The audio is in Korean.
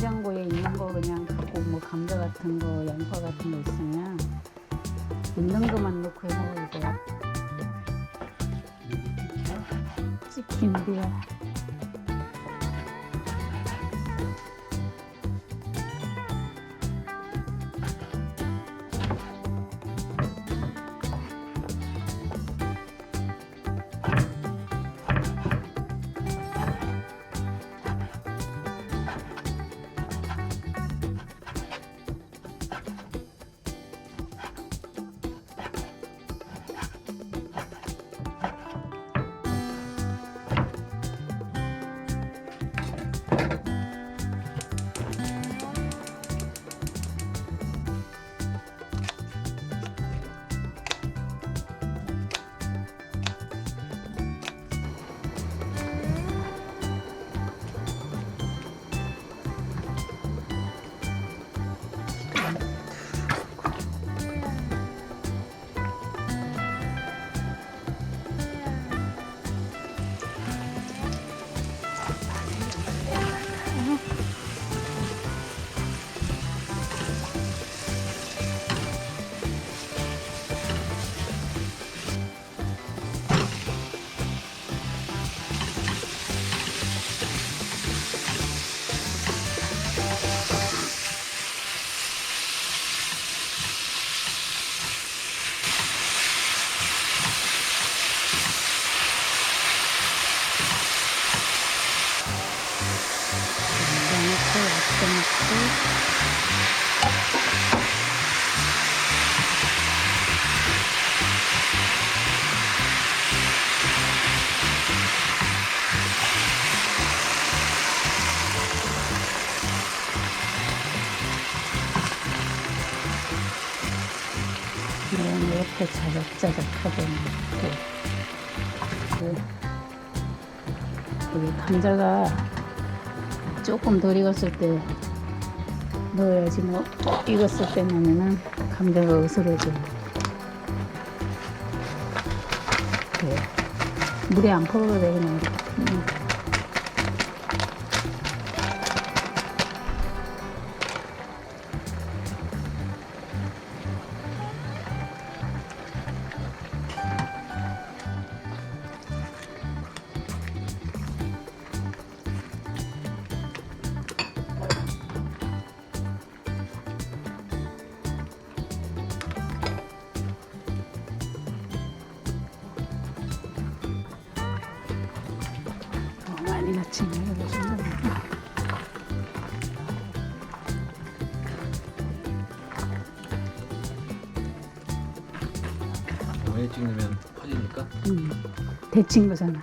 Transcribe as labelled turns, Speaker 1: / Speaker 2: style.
Speaker 1: 냉장고에 있는 거 그냥 갖고 뭐 감자 같은 거, 양파 같은 거 있으면 있는 것만 넣고 해 먹어도 돼. 치킨비야. 이렇게 자작자작하게 그 감자가 조금 덜 익었을 때 넣어야지. 뭐 익었을 때 넣으면은 감자가 으스러져. 물에 안 퍼도 돼 그냥 이렇게. 많이 넣지는 않아요.
Speaker 2: 많이 찍으면 퍼지니까?
Speaker 1: 데친 거잖아.